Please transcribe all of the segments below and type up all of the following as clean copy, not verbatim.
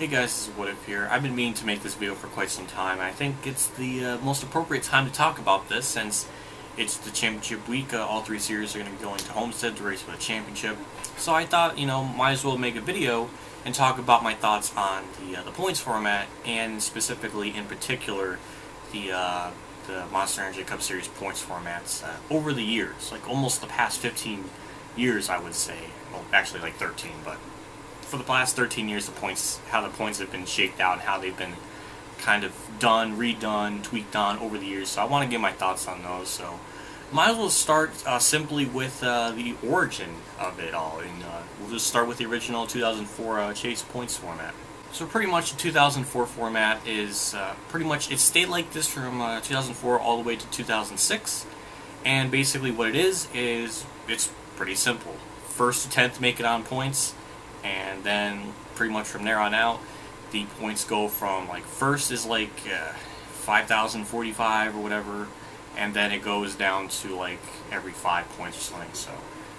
Hey guys, this is What If here. I've been meaning to make this video for quite some time. I think it's the most appropriate time to talk about this since it's the championship week. All three series are going to be going to Homestead to race for the championship. So I thought, might as well make a video and talk about my thoughts on the points format and specifically, in particular, the Monster Energy Cup Series points formats over the years, like almost the past 15 years, I would say. Well, actually like 13, but for the past 13 years, how the points have been shaped out and how they've been kind of done, redone, tweaked on over the years. So I want to give my thoughts on those. So might as well start simply with the origin of it all, and we'll just start with the original 2004 Chase points format. So pretty much the 2004 format is it stayed like this from 2004 all the way to 2006, and basically what it is it's pretty simple. First to 10th make it on points, and then pretty much from there on out the points go from, like, first is like 5,045 or whatever, and then it goes down to like every 5 points or something. So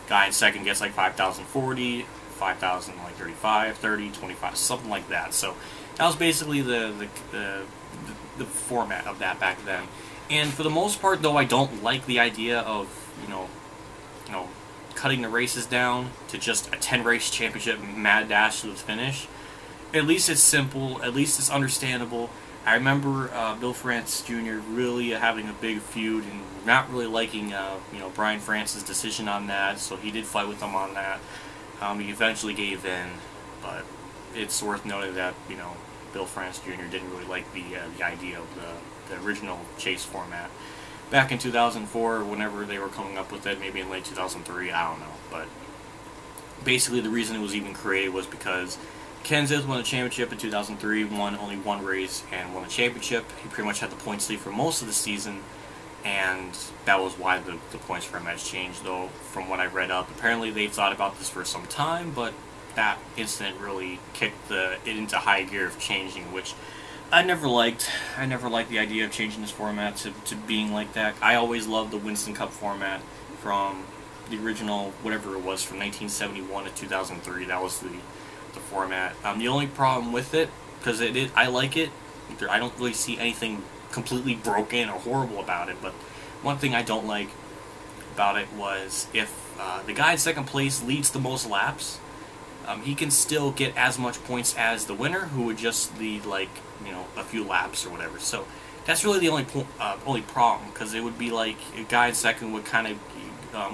guy in second gets like 5,040, 5,035, 30, 25, something like that. So that was basically the format of that back then. And for the most part, though, I don't like the idea of cutting the races down to just a 10-race championship mad dash to the finish. At least it's simple. At least it's understandable. I remember Bill France Jr. really having a big feud and not really liking Brian France's decision on that. So he did fight with him on that. He eventually gave in, but it's worth noting that Bill France Jr. didn't really like the idea of the original Chase format back in 2004, whenever they were coming up with it, maybe in late 2003, I don't know. But basically the reason it was even created was because Kansas won the championship in 2003, won only one race, and won the championship. He pretty much had the points lead for most of the season, and that was why the points format changed, though, from what I read up. Apparently they've thought about this for some time, but that incident really kicked it into high gear of changing, which I never liked. I never liked the idea of changing this format to being like that. I always loved the Winston Cup format from the original, whatever it was, from 1971 to 2003. That was the format. The only problem with it, because I like it, I don't really see anything completely broken or horrible about it, but one thing I don't like about it was if the guy in second place leads the most laps, he can still get as much points as the winner, who would just lead like a few laps or whatever. So that's really the only problem, because it would be like a guy in second would kind of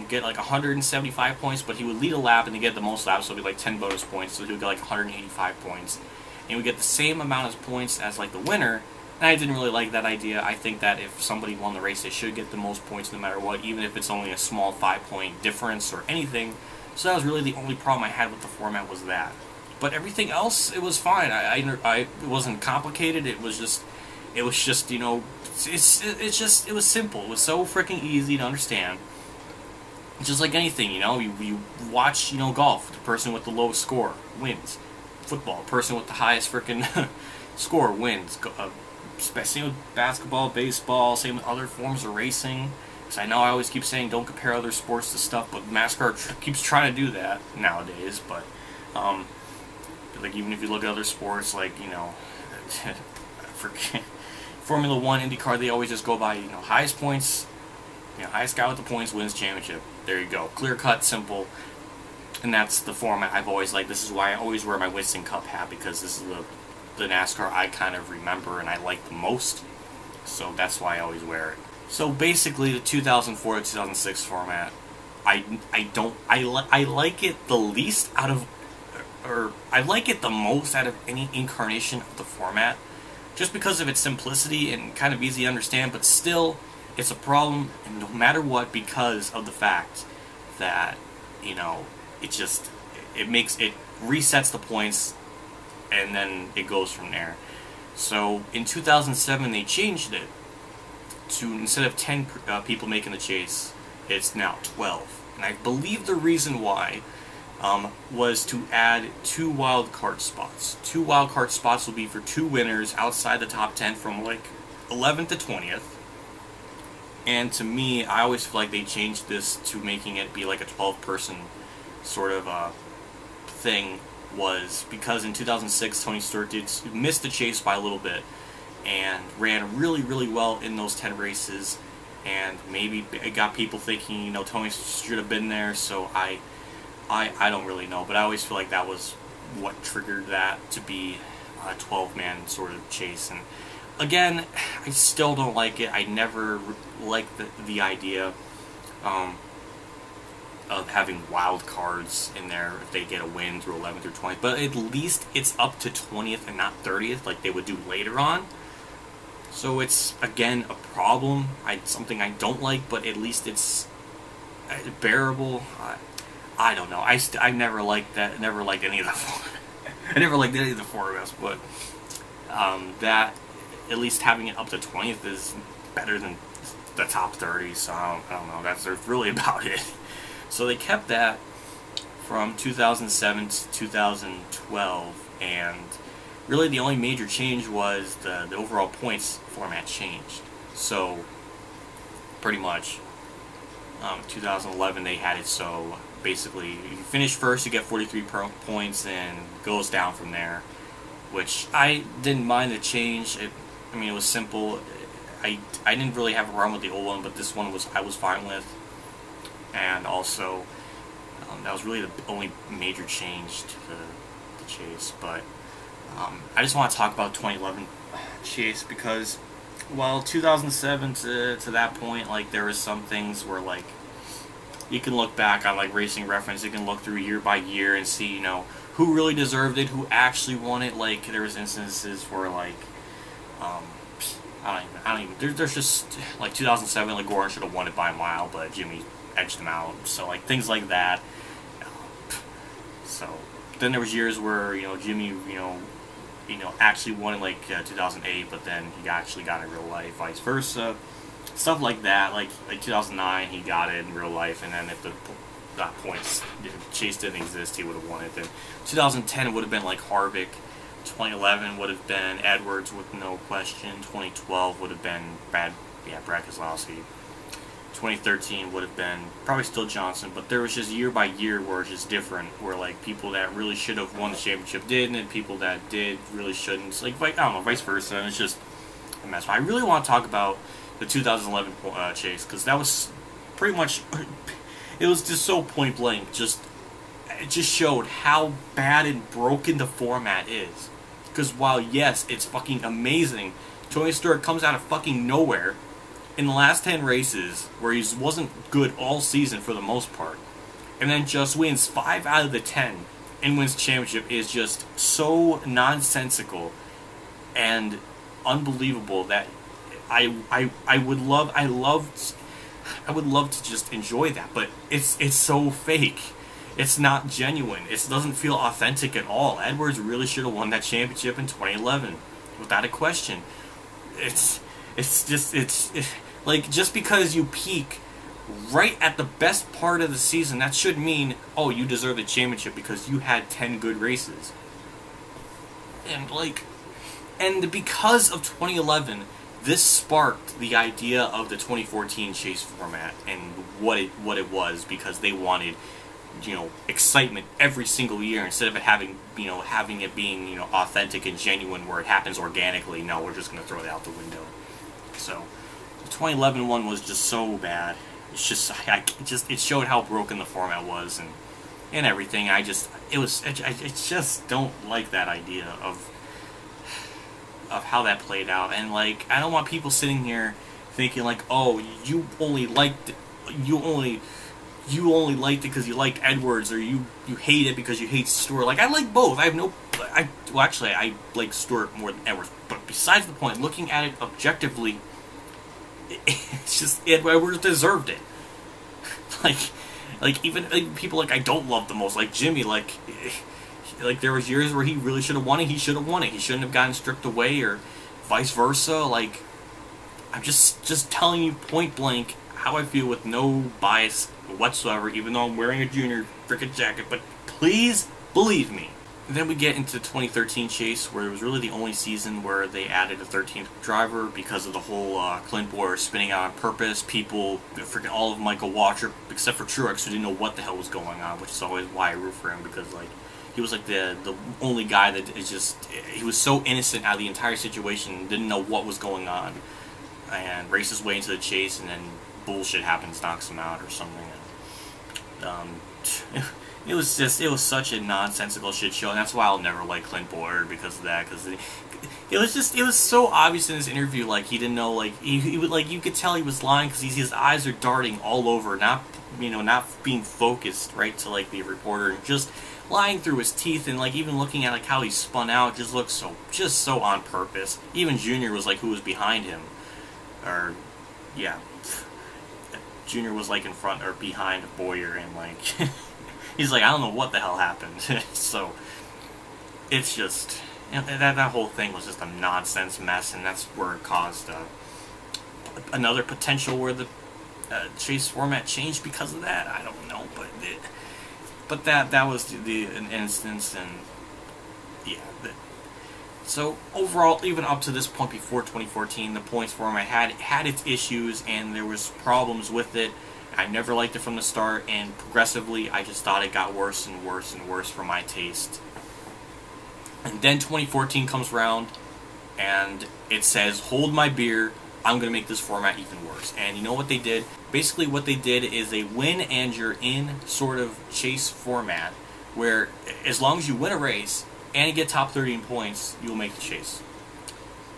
get like 175 points, but he would lead a lap and to get the most laps, so it would be like 10 bonus points, so he would get like 185 points, and he would get the same amount of points as like the winner. And I didn't really like that idea. I think that if somebody won the race, they should get the most points no matter what, even if it's only a small 5-point difference or anything. So that was really the only problem I had with the format, was that. But everything else, it was fine. It wasn't complicated. It was just it was simple. It was so freaking easy to understand. Just like anything, you watch, golf. The person with the lowest score wins. Football, the person with the highest freaking score wins. Same with basketball, baseball, same with other forms of racing. Because I know I always keep saying don't compare other sports to stuff, but NASCAR keeps trying to do that nowadays. But like, even if you look at other sports, like Formula One, IndyCar, they always just go by highest points. Highest guy with the points wins championship. There you go. Clear cut, simple. And that's the format I've always liked. This is why I always wear my Winston Cup hat, because this is the NASCAR I kind of remember and I like the most. So that's why I always wear it. So basically the 2004 to 2006 format, I like it the least out of, or I like it the most out of any incarnation of the format, just because of its simplicity and kind of easy to understand, but still it's a problem, and no matter what, because of the fact that it resets the points, and then it goes from there. So in 2007 they changed it to, instead of 10 people making the chase, it's now 12. And I believe the reason why was to add 2 wild card spots. 2 wild card spots will be for 2 winners outside the top 10 from like 11th to 20th. And to me, I always feel like they changed this to making it be like a 12-person sort of thing was because in 2006 Tony Stewart missed the chase by a little bit and ran really, really well in those 10 races, and maybe it got people thinking, you know, Tony should have been there. So I don't really know, but I always feel like that was what triggered that to be a 12-man sort of chase. And again, I still don't like it. I never liked the idea of having wild cards in there if they get a win through 11th or 20th. But at least it's up to 20th and not 30th like they would do later on. So it's, again, a problem. Something I don't like, but at least it's bearable. I don't know. I never liked that. Never liked any of the I never liked any of the formats, but that, at least having it up to 20th is better than the top 30. So I don't know. That's really about it. So they kept that from 2007 to 2012, and really the only major change was the overall points format changed. So pretty much 2011 they had it so basically you finish first, you get 43 points, and goes down from there, which I didn't mind the change. I mean, it was simple. I didn't really have a problem with the old one, but this one I was fine with. And also, that was really the only major change to the chase. But I just want to talk about 2011 chase because, well, 2007 to that point, like, there was some things where, like, you can look back on, like, Racing Reference, you can look through year by year and see, you know, who really deserved it, who actually won it. Like, there was instances where, like, I don't even, there's just, like, 2007, like, Gordon should have won it by a mile, but Jimmy edged him out. So, like, things like that. So then there was years where, you know, Jimmy, you know actually won in, like, 2008, but then he actually got it in real life, vice versa. Stuff like that. Like 2009, he got it in real life, and then if the points, if Chase didn't exist, he would have won it. Then 2010 would have been like Harvick. 2011 would have been Edwards with no question. 2012 would have been Brad Keselowski. 2013 would have been probably still Johnson, but there was just year by year where it's just different, where, like, people that really should have won the championship did, and people that did really shouldn't. It's like, I don't know, vice versa, and it's just a mess. But I really want to talk about the 2011 chase, because that was pretty much, it was just so point blank. It just showed how bad and broken the format is. Because while, yes, it's fucking amazing, Tony Stewart comes out of fucking nowhere in the last 10 races, where he wasn't good all season for the most part, and then just wins 5 out of the 10 and wins championship, is just so nonsensical and unbelievable that I would love to just enjoy that, but it's so fake. It's not genuine. It doesn't feel authentic at all. Edwards really should have won that championship in 2011, without a question. It's like, just because you peak right at the best part of the season, that should mean, oh, you deserve the championship because you had 10 good races. And because of 2011, this sparked the idea of the 2014 chase format and what it was, because they wanted, you know, excitement every single year instead of it having it being, you know, authentic and genuine where it happens organically. No, we're just going to throw it out the window. So the 2011 one was just so bad. It's just it showed how broken the format was and everything. I just don't like that idea of how that played out. And, like, I don't want people sitting here thinking, like, oh, you only liked it because you liked Edwards, or you hate it because you hate Stewart. Like, I like both. Actually, I like Stewart more than Edwards. But besides the point, looking at it objectively, it's just Edwards deserved it. Like even people like I don't love the most, like Jimmy, like there was years where he really should have won it. He should have won it. He shouldn't have gotten stripped away, or vice versa. Like, I'm just telling you point blank how I feel with no bias whatsoever, even though I'm wearing a junior frickin' jacket, but please believe me. And then we get into 2013 chase, where it was really the only season where they added a 13th driver because of the whole Clint Boyer spinning out on purpose. People, freaking all of Michael Waltrip, except for Truex, who didn't know what the hell was going on, which is always why I root for him, because, like, he was like the only guy that is just, he was so innocent out of the entire situation, didn't know what was going on, and raced his way into the chase, and then bullshit happens, knocks him out or something. And, it was such a nonsensical shit show, and that's why I'll never like Clint Boyer because of that. Because it was so obvious in his interview, like he didn't know, like he would, like you could tell he was lying because his eyes are darting all over, not being focused right to like the reporter, just lying through his teeth, and like even looking at like how he spun out just looks so on purpose. Even Junior was like who was behind him, or yeah, Junior was like in front or behind Boyer, and like. He's like, I don't know what the hell happened. So, it's just, that whole thing was just a nonsense mess, and that's where it caused another potential where the chase format changed because of that. I don't know, but that was an instance, and yeah. So overall, even up to this point before 2014, the points format had its issues, and there was problems with it. I never liked it from the start, and progressively I just thought it got worse and worse and worse for my taste. And then 2014 comes around, and it says, hold my beer, I'm going to make this format even worse. And you know what they did? Basically what they did is a win and you're in sort of chase format, where as long as you win a race and you get top 30 in points, you'll make the chase.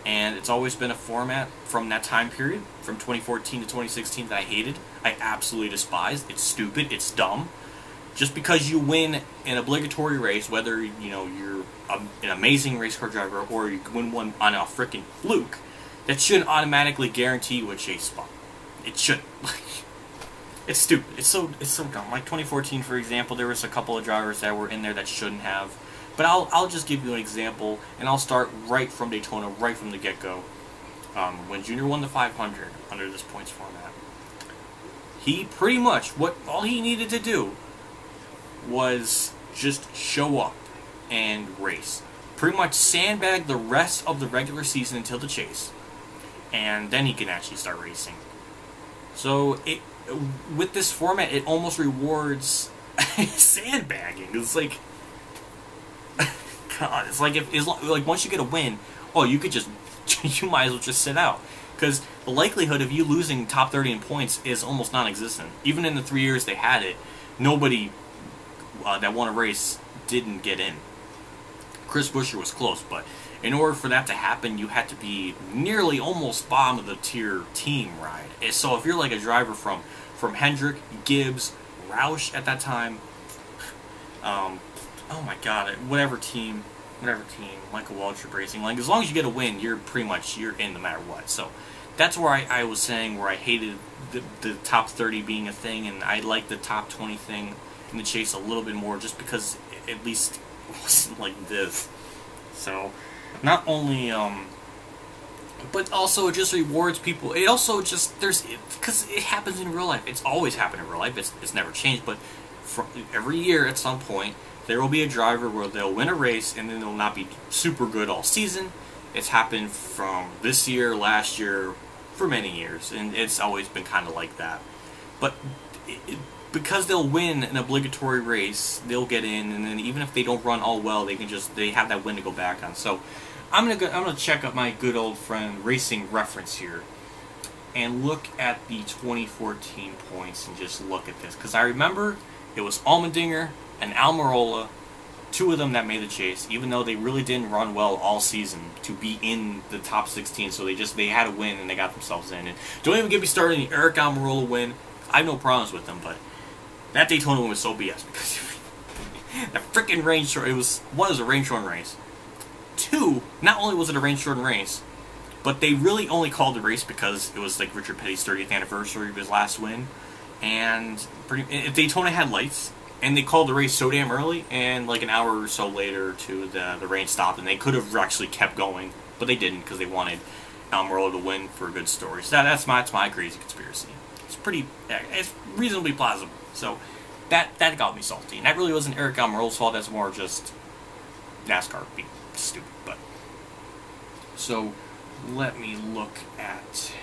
And it's always been a format from that time period, from 2014 to 2016, that I hated. I absolutely despised. It's stupid. It's dumb. Just because you win an obligatory race, whether you're an amazing race car driver or you win one on a freaking fluke, that shouldn't automatically guarantee you a chase spot. It shouldn't. It's stupid. It's so dumb. Like 2014, for example, there was a couple of drivers that were in there that shouldn't have. But I'll just give you an example, and I'll start right from Daytona, right from the get-go. When Junior won the 500 under this points format, he pretty much, all he needed to do was just show up and race. Pretty much sandbag the rest of the regular season until the chase, and then he can actually start racing. So with this format, it almost rewards sandbagging. It's like, God, it's like once you get a win, you could just, you might as well just sit out. Because the likelihood of you losing top 30 in points is almost non-existent. Even in the 3 years they had it, nobody that won a race didn't get in. Chris Buescher was close, but in order for that to happen, you had to be nearly almost bottom of the tier team ride. So if you're like a driver from Hendrick, Gibbs, Roush at that time, oh my God, whatever team, Michael Waltrip Racing, like as long as you get a win, you're in no matter what. So that's where I was saying where I hated the top 30 being a thing, and I liked the top 20 thing in the chase a little bit more, just because at least it wasn't like this. So not only but also it just rewards people. It also just because it happens in real life. It's always happened in real life. It's never changed. But every year at some point, there will be a driver where they'll win a race and then they'll not be super good all season. It's happened from this year, last year, for many years, and it's always been kind of like that. But because they'll win an obligatory race, they'll get in, and then even if they don't run all well, they have that win to go back on. So I'm gonna check up my good old friend Racing Reference here and look at the 2014 points and just look at this, because I remember it was Allmendinger and Almirola, two of them that made the chase, even though they really didn't run well all season to be in the top 16. So they had a win and they got themselves in. And don't even get me started on the Eric Almirola win. I have no problems with them, but that Daytona win was so BS because that freaking rain short. It was a rain shortened race. Two, not only was it a rain shortened race, but they really only called the race because it was like Richard Petty's 30th anniversary of his last win, and Daytona had lights. And they called the race so damn early, and like an hour or so later, the rain stopped, and they could have actually kept going, but they didn't because they wanted Almirola to win for a good story. So that's my crazy conspiracy. It's reasonably plausible. So that got me salty, and that really wasn't Eric Almirola's fault. That's more just NASCAR being stupid. But so let me look at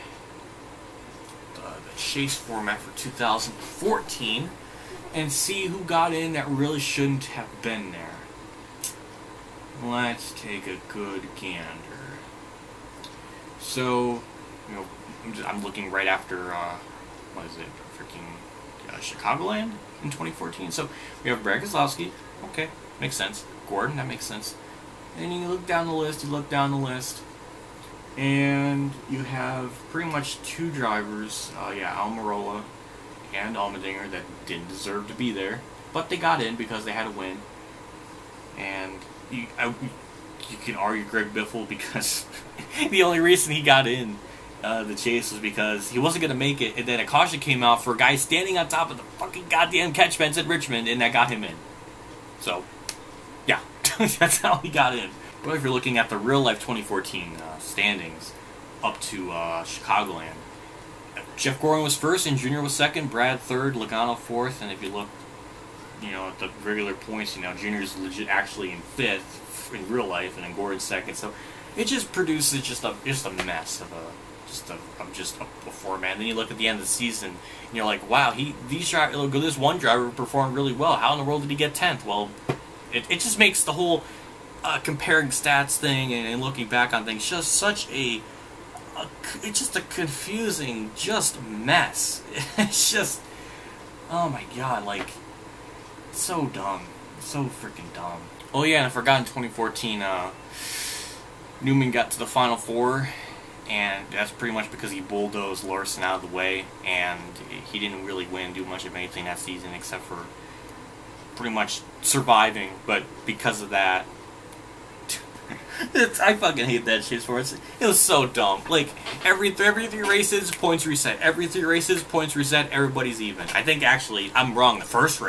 the chase format for 2014. And see who got in that really shouldn't have been there. let's take a good gander. So, you know, I'm looking right after, what is it, freaking Chicagoland in 2014. So we have Brad Keselowski, okay, makes sense. Gordon, that makes sense. And you look down the list, and you have pretty much two drivers, Almirola and Allmendinger, that didn't deserve to be there, but they got in because they had to win. And you can argue Greg Biffle because the only reason he got in the chase was because he wasn't going to make it, and then a caution came out for a guy standing on top of the fucking goddamn catch fence at Richmond, and that got him in. So, yeah, that's how he got in. But if you're looking at the real-life 2014 standings up to Chicagoland, Jeff Gordon was first, and Junior was second, Brad third, Logano fourth, and if you look, you know, at the regular points, you know, Junior's legit actually in fifth in real life, and then Gordon's second. So it just produces just a mess of a format. And then you look at the end of the season, and you're like, wow, this one driver performed really well. How in the world did he get 10th? Well, it just makes the whole comparing stats thing and looking back on things just such it's just a confusing mess. It's just, oh my god, like, so dumb. So freaking dumb. Oh yeah, and I forgot in 2014, Newman got to the Final Four, and that's pretty much because he bulldozed Larson out of the way, and he didn't really do much of anything that season except for pretty much surviving, but because of that, I fucking hate that shit for it. It was so dumb. Like, every 3 races, points reset. Every 3 races, points reset, everybody's even. I think, actually, I'm wrong. The first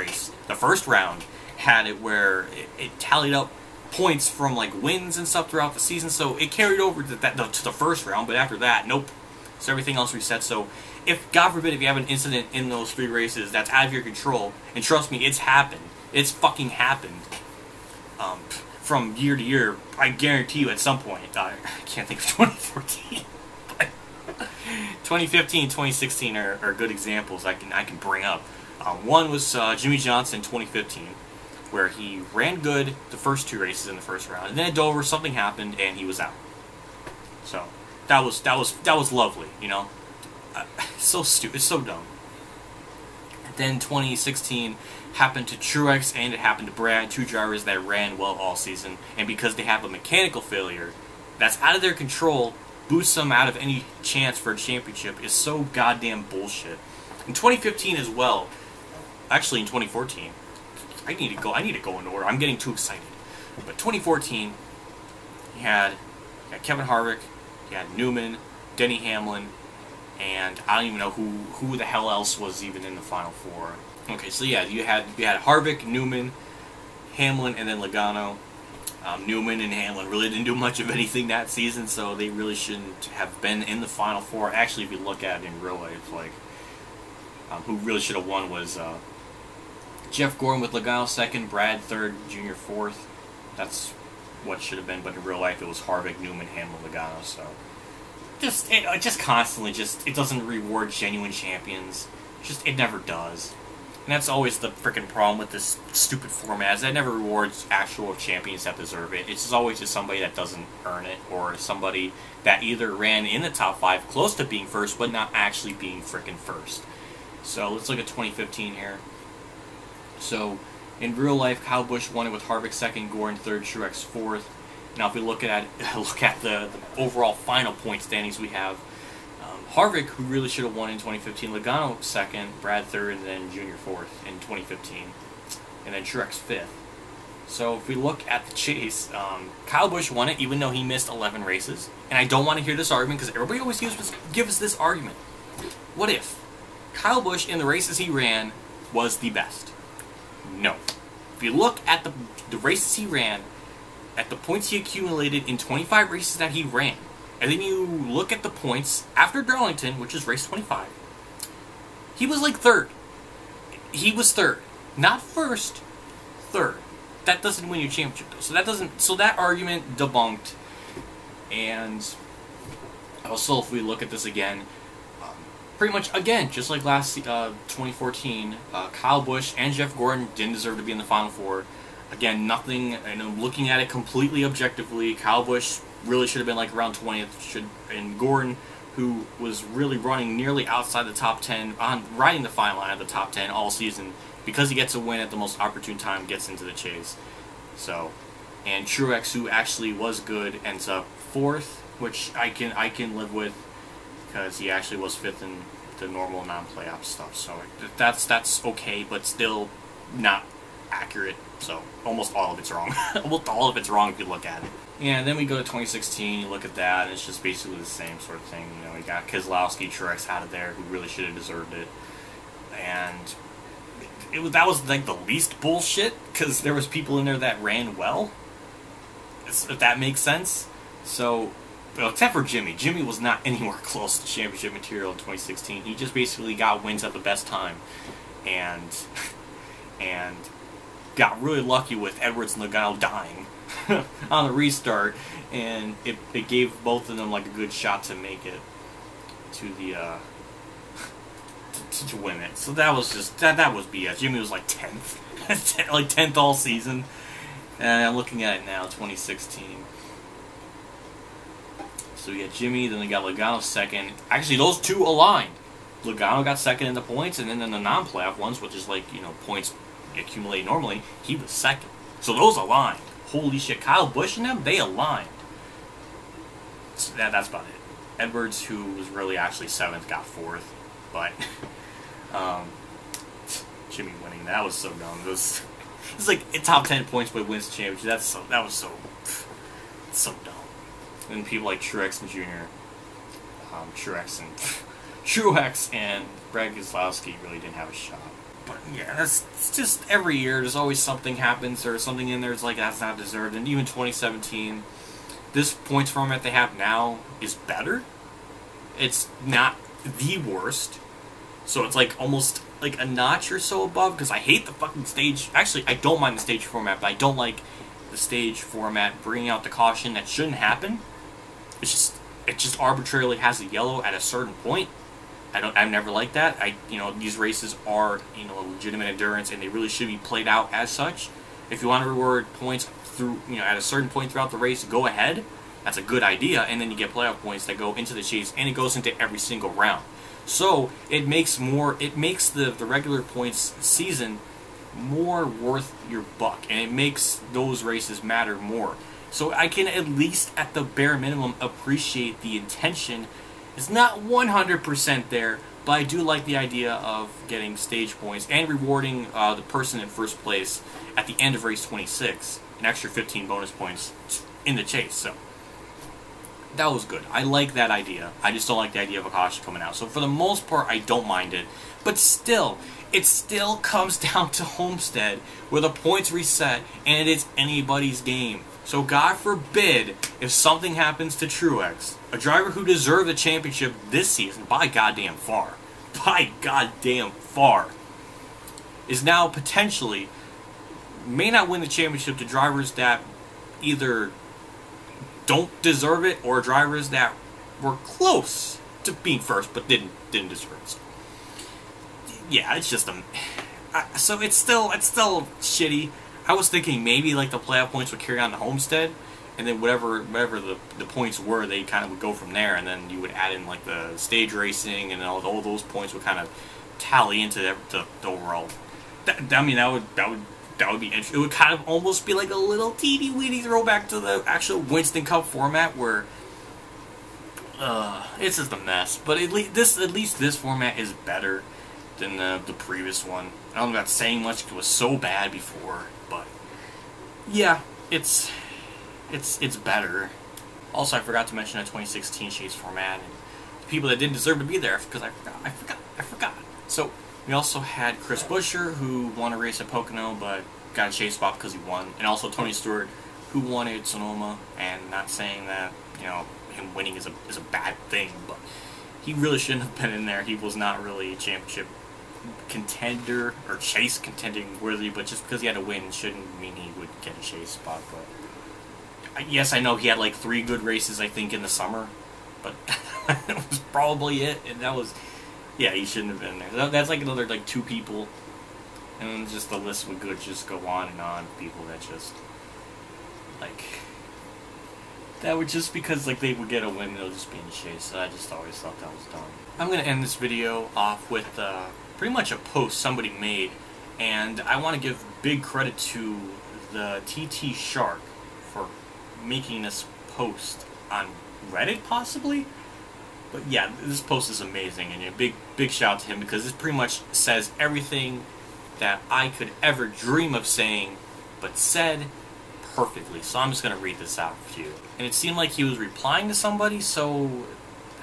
round, had it where it tallied up points from, like, wins and stuff throughout the season, so it carried over to the first round, but after that, nope. So everything else reset. So, if, God forbid, if you have an incident in those 3 races that's out of your control, and trust me, it's happened. It's fucking happened. From year to year, I guarantee you at some point, I can't think of 2014, but 2015, 2016 are good examples I can bring up. One was Jimmy Johnson 2015, where he ran good the first 2 races in the first round, and then at Dover something happened and he was out. So that was lovely, you know. So stupid, it's so dumb. Then 2016 happened to Truex and it happened to Brad, 2 drivers that ran well all season, and because they have a mechanical failure that's out of their control, boosts them out of any chance for a championship is so goddamn bullshit. In 2015 as well, actually in 2014, I need to go in order. I'm getting too excited. But 2014, you had Kevin Harvick, you had Newman, Denny Hamlin, and I don't even know who the hell else was even in the Final Four. Okay, so yeah, you had Harvick, Newman, Hamlin, and then Logano. Newman and Hamlin really didn't do much of anything that season, so they really shouldn't have been in the Final Four. Actually, if you look at it in real life, like, who really should have won was Jeff Gordon with Logano second, Brad third, Junior fourth. That's what should have been, but in real life it was Harvick, Newman, Hamlin, Logano. So just constantly, it doesn't reward genuine champions. It never does. And that's always the freaking problem with this stupid format, is that it never rewards actual champions that deserve it. It's always just somebody that doesn't earn it, or somebody that either ran in the top 5 close to being first, but not actually being freaking first. So let's look at 2015 here. So in real life, Kyle Busch won it with Harvick second, Gordon third, Truex fourth. Now if we look at the overall final point standings, we have Harvick, who really should have won in 2015, Logano second, Brad third, and then Junior fourth in 2015, and then Truex fifth. So if we look at the chase, Kyle Busch won it even though he missed 11 races, and I don't want to hear this argument because everybody always gives this argument. What if Kyle Busch in the races he ran was the best? No. If you look at the races he ran, at the points he accumulated in 25 races that he ran, and then you look at the points after Darlington, which is race 25, he was like third. He was third. Not first, third. That doesn't win you a championship, though. So that argument debunked. And also, if we look at this again, pretty much again, just like last 2014, Kyle Busch and Jeff Gordon didn't deserve to be in the Final Four. Again, nothing, looking at it completely objectively, Kyle Busch really should have been like around 20th, and Gordon, who was really running nearly outside the top 10, riding the fine line of the top 10 all season, because he gets a win at the most opportune time, gets into the chase. So, and Truex, who actually was good, ends up 4th, which I can live with, because he actually was 5th in the normal non-playoff stuff. So that's okay, but still not accurate. So almost all of it's wrong. Almost all of it's wrong if you look at it. And then we go to 2016. You look at that, and it's just basically the same sort of thing. We got Keselowski, Truex out of there, who really should have deserved it, and that was like the least bullshit, because there was people in there that ran well. If that makes sense. So, well, except for Jimmy. Jimmy was not anywhere close to championship material in 2016. He just basically got wins at the best time, and got really lucky with Edwards and Logano dying on the restart, and it gave both of them like a good shot to make it to the to win it. So that was just that was BS. Jimmy was like 10th, like 10th all season, and I'm looking at it now, 2016. So we got Jimmy, then we got Logano second. Actually, those two aligned. Logano got second in the points, and then in the non-playoff ones, which is like, points accumulate normally, he was second. So those aligned. Holy shit, Kyle Busch and them, they aligned. So that's about it. Edwards, who was really actually 7th, got 4th, but Jimmy winning, that was so dumb. It was like a top 10 points but wins the championship. That was so dumb. And people like Truex and Jr., Truex and Brad Keselowski really didn't have a shot. But yeah, it's just every year there's always something happens or something in there that's like that's not deserved. And even 2017, this points format they have now is better. It's not the worst, so it's like almost like a notch or so above, because I hate the fucking stage. Actually, I don't mind the stage format, but I don't like the stage format bringing out the caution that shouldn't happen. It just arbitrarily has a yellow at a certain point. I've never liked that. These races are, legitimate endurance, and they really should be played out as such. If you want to reward points through, at a certain point throughout the race, go ahead. That's a good idea, and then you get playoff points that go into the chase, and it goes into every single round. So it makes the regular points season more worth your buck, and it makes those races matter more. So I can at least, at the bare minimum, appreciate the intention. It's not 100% there, but I do like the idea of getting stage points and rewarding the person in first place at the end of race 26, an extra 15 bonus points in the chase. So that was good. I like that idea. I just don't like the idea of a caution coming out. So for the most part, I don't mind it. But still, it still comes down to Homestead, where the points reset, and it's anybody's game. So God forbid if something happens to Truex, a driver who deserved the championship this season by goddamn far, is now potentially may not win the championship to drivers that either don't deserve it or drivers that were close to being first but didn't deserve it. So, yeah, it's just so it's still shitty. I was thinking maybe like the playoff points would carry on to Homestead, and then whatever the points were, they kind of would go from there, and then you would add in like the stage racing, and all those points would kind of tally into the overall. That would be interesting. It would kind of almost be like a little teeny weeny throwback to the actual Winston Cup format, where it's just a mess. But at least this format is better than the previous one. I don't know about saying much, it was so bad before, but yeah, it's better. Also, I forgot to mention a 2016 chase format and the people that didn't deserve to be there, because I forgot. So we also had Chris Buescher, who won a race at Pocono but got a chase spot because he won, and also Tony Stewart, who won at Sonoma. And not saying that him winning is a bad thing, but he really shouldn't have been in there. He was not really a championship contender or chase contending worthy, but just because he had to win shouldn't mean he would get a chase spot. But yes, I know he had like 3 good races, I think, in the summer, but that was probably it. And that was, yeah, he shouldn't have been there. That's like another like 2 people And then just the list would just go on and on. People that just, like, that would just because, like, they would get a win, they'll just be in the chase. So I just always thought that was dumb. I'm going to end this video off with pretty much a post somebody made. And I want to give big credit to the TT Shark for making this post on Reddit, possibly? But yeah, this post is amazing, and a big shout out to him, because this pretty much says everything that I could ever dream of saying, but said perfectly. So I'm just going to read this out for you. And it seemed like he was replying to somebody, so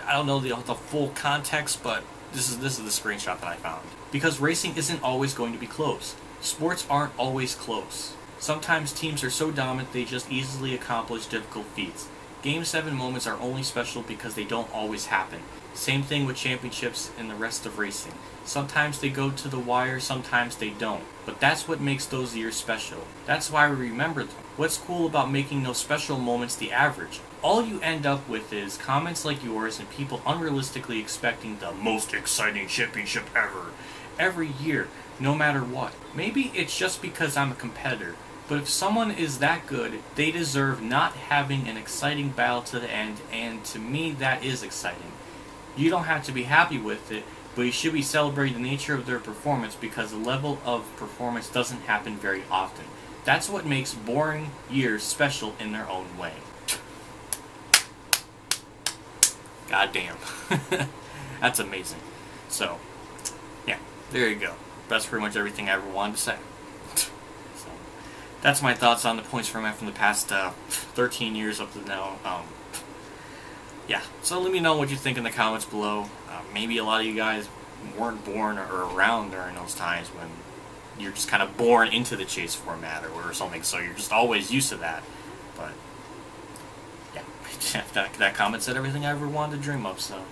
I don't know the full context, but this is the screenshot that I found. Because racing isn't always going to be close. Sports aren't always close. Sometimes teams are so dominant they just easily accomplish difficult feats. Game 7 moments are only special because they don't always happen. Same thing with championships and the rest of racing. Sometimes they go to the wire, sometimes they don't. But that's what makes those years special. That's why we remember them. What's cool about making those special moments the average? All you end up with is comments like yours and people unrealistically expecting the most exciting championship ever, every year, no matter what. Maybe it's just because I'm a competitor. But if someone is that good, they deserve not having an exciting battle to the end, and to me that is exciting. You don't have to be happy with it, but you should be celebrating the nature of their performance, because the level of performance doesn't happen very often. That's what makes boring years special in their own way. God damn. That's amazing. So, yeah, there you go. That's pretty much everything I ever wanted to say. So, that's my thoughts on the points format from the past 13 years up to now. Yeah, so let me know what you think in the comments below. Maybe a lot of you guys weren't born or around during those times when you're just kind of born into the chase format or something, so you're just always used to that. But, yeah, that comment said everything I ever wanted to dream of, so,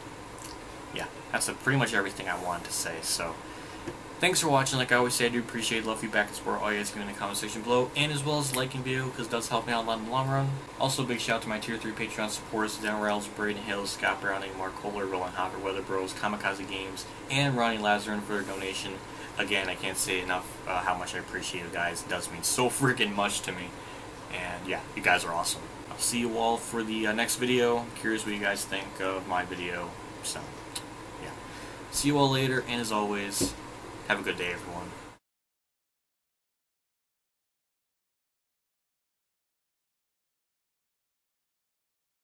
yeah, that's pretty much everything I wanted to say, so. Thanks for watching. Like I always say, I do appreciate love, feedback, and support. All you guys give me in the comment section below, and as well as liking video, because it does help me out a lot in the long run. Also, big shout out to my Tier 3 Patreon supporters, Reynolds, Braydon Hill, Scott Browning, Mark Kolar, Roland Hofer, Weather Bros, KamikazeGames, and Ronnie Lazzarine for their donation. Again, I can't say enough how much I appreciate you guys. It does mean so freaking much to me. And yeah, you guys are awesome. I'll see you all for the next video. I'm curious what you guys think of my video. So, yeah. See you all later, and as always, have a good day, everyone.